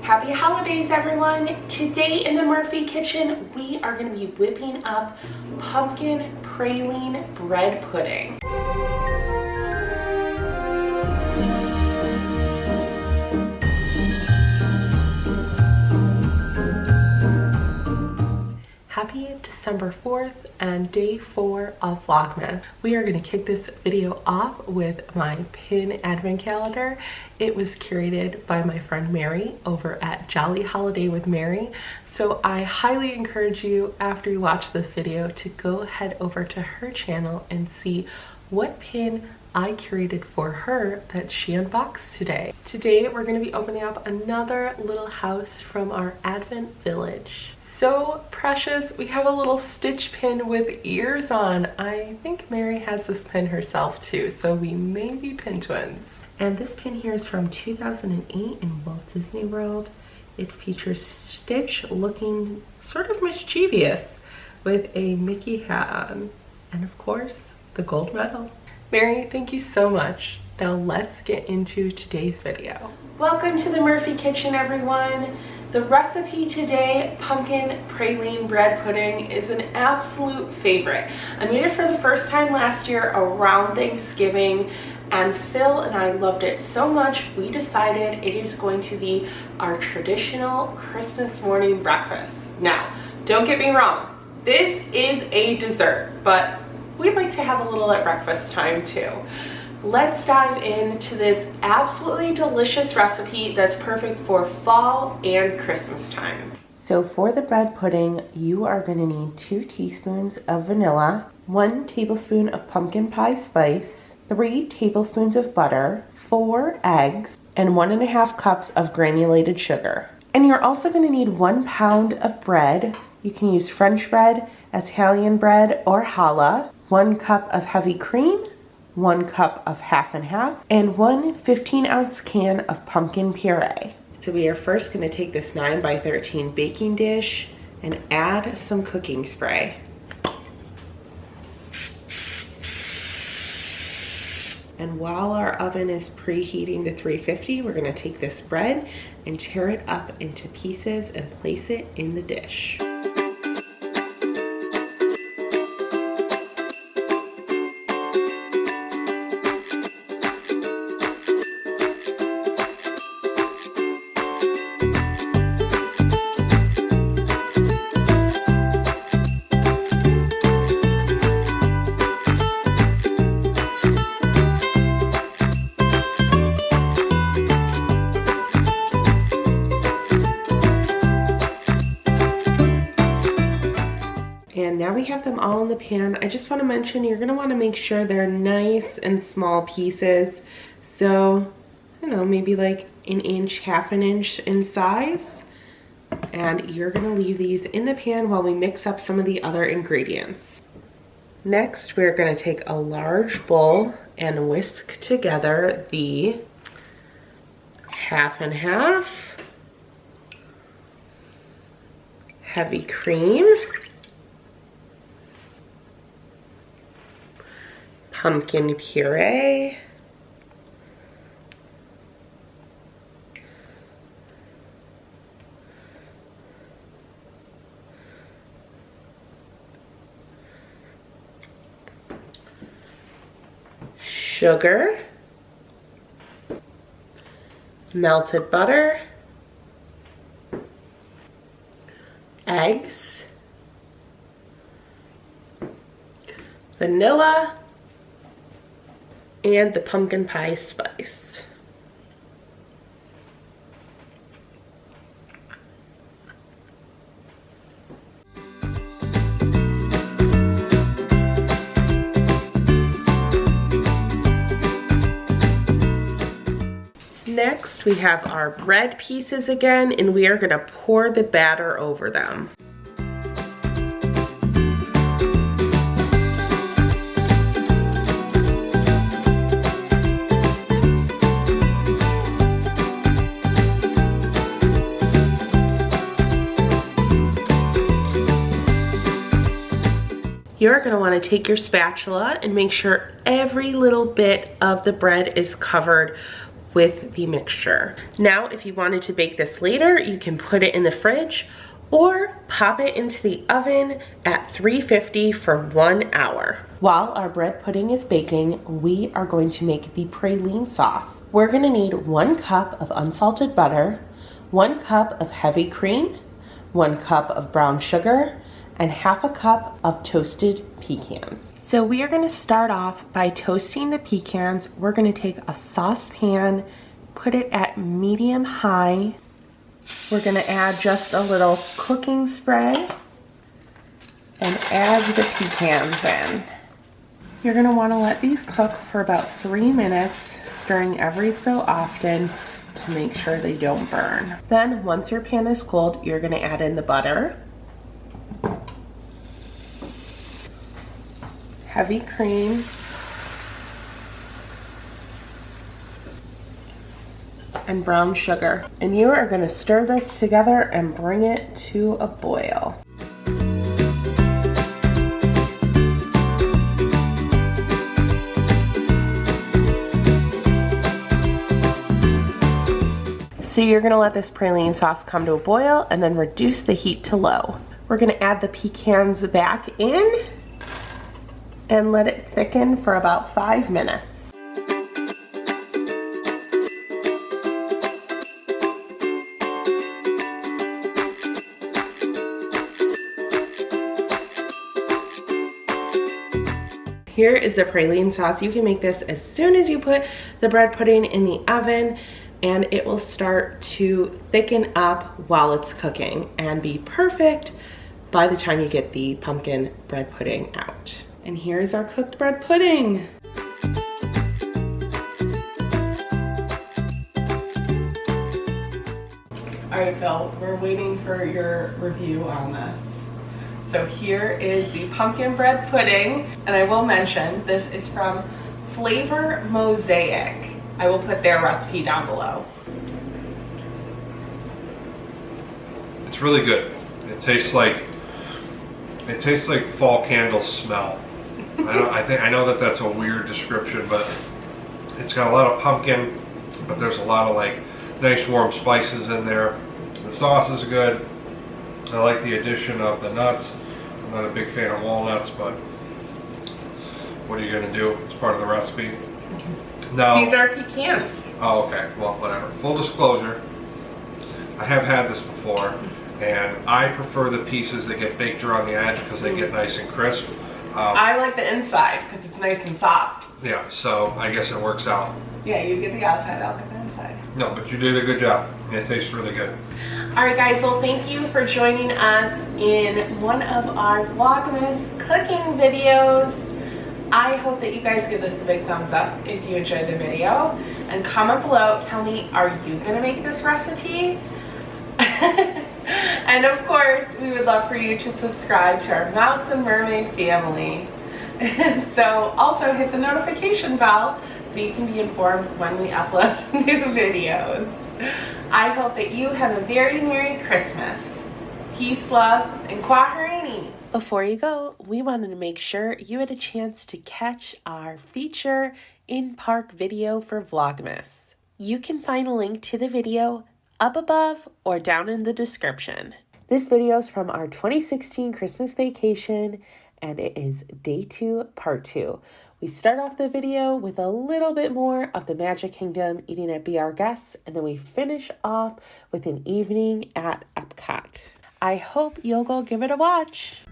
Happy holidays, everyone! Today in the Murphy kitchen, we are going to be whipping up pumpkin praline bread pudding. Happy December 4th and day 4 of Vlogmas. We are going to kick this video off with my pin advent calendar. It was curated by my friend Mary over at Jolly Holiday with Mary. So I highly encourage you, after you watch this video, to go head over to her channel and see what pin I curated for her that she unboxed today. Today we're going to be opening up another little house from our Advent village. So precious. We have a little stitch pin with ears on. I think Mary has this pin herself too, so we may be pin twins. And this pin here is from 2008 in Walt Disney World. It features Stitch looking sort of mischievous with a Mickey hat on. And of course, the gold medal. Mary, thank you so much. Now let's get into today's video. Welcome to the Murphy kitchen, everyone. The recipe today, pumpkin praline bread pudding, is an absolute favorite. I made it for the first time last year around Thanksgiving, and Phil and I loved it so much we decided it is going to be our traditional Christmas morning breakfast. Now, don't get me wrong, this is a dessert, but we'd like to have a little at breakfast time too. Let's dive into this absolutely delicious recipe that's perfect for fall and Christmas time. So for the bread pudding, you are going to need 2 teaspoons of vanilla, 1 tablespoon of pumpkin pie spice, 3 tablespoons of butter, 4 eggs, and 1.5 cups of granulated sugar. And you're also going to need 1 pound of bread. You can use French bread, Italian bread, or challah, 1 cup of heavy cream, 1 cup of half and half, and 1 15-ounce can of pumpkin puree. So we are first going to take this 9 by 13 baking dish and add some cooking spray. And while our oven is preheating to 350, we're going to take this bread and tear it up into pieces and place it in the dish. And now we have them all in the pan. I just want to mention, you're going to want to make sure they're nice and small pieces. So, I don't know, maybe like an inch, half an inch in size. And you're going to leave these in the pan while we mix up some of the other ingredients. Next, we're going to take a large bowl and whisk together the half and half heavy cream, pumpkin puree, sugar, melted butter, eggs, vanilla, and the pumpkin pie spice. Next, we have our bread pieces again, and we are going to pour the batter over them. You're going to want to take your spatula and make sure every little bit of the bread is covered with the mixture. Now, if you wanted to bake this later, you can put it in the fridge or pop it into the oven at 350 for 1 hour. While our bread pudding is baking, we are going to make the praline sauce. We're gonna need 1 cup of unsalted butter, 1 cup of heavy cream, 1 cup of brown sugar, and ½ a cup of toasted pecans. So we are gonna start off by toasting the pecans. We're gonna take a saucepan, put it at medium high. We're gonna add just a little cooking spray and add the pecans in. You're gonna wanna let these cook for about 3 minutes, stirring every so often to make sure they don't burn. Then once your pan is cooled, you're gonna add in the butter, heavy cream, and brown sugar. And you are gonna stir this together and bring it to a boil. So you're gonna let this praline sauce come to a boil and then reduce the heat to low. We're gonna add the pecans back in and let it thicken for about 5 minutes. Here is the praline sauce. You can make this as soon as you put the bread pudding in the oven, and it will start to thicken up while it's cooking and be perfect by the time you get the pumpkin bread pudding out. And here's our cooked bread pudding. All right, Phil, we're waiting for your review on this. So here is the pumpkin bread pudding, and I will mention this is from Flavor Mosaic. I will put their recipe down below. It's really good. It tastes like fall candle smell. I know that that's a weird description, but it's got a lot of pumpkin, but there's a lot of like nice warm spices in there. The sauce is good. I like the addition of the nuts. I'm not a big fan of walnuts, but what are you gonna do? It's part of the recipe. Now, these are pecans. Oh, okay. Well, whatever. Full disclosure, I have had this before, and I prefer the pieces that get baked around the edge because they get nice and crisp. I like the inside because it's nice and soft. Yeah, so I guess it works out. Yeah, you get the outside, I'll get the inside. No, but you did a good job. It tastes really good. All right, guys, well, thank you for joining us in one of our Vlogmas cooking videos. I hope that you guys give this a big thumbs up if you enjoyed the video, and comment below, tell me, are you gonna make this recipe? And of course, we would love for you to subscribe to our Mouse and Mermaid family. So also hit the notification bell so you can be informed when we upload new videos. I hope that you have a very Merry Christmas. Peace, love, and Quaharini. Before you go, we wanted to make sure you had a chance to catch our feature in-park video for Vlogmas. You can find a link to the video up above or down in the description. This video is from our 2016 Christmas vacation, and it is day 2, part 2. We start off the video with a little bit more of the Magic Kingdom eating at Biergarten, and then we finish off with an evening at Epcot. I hope you'll go give it a watch.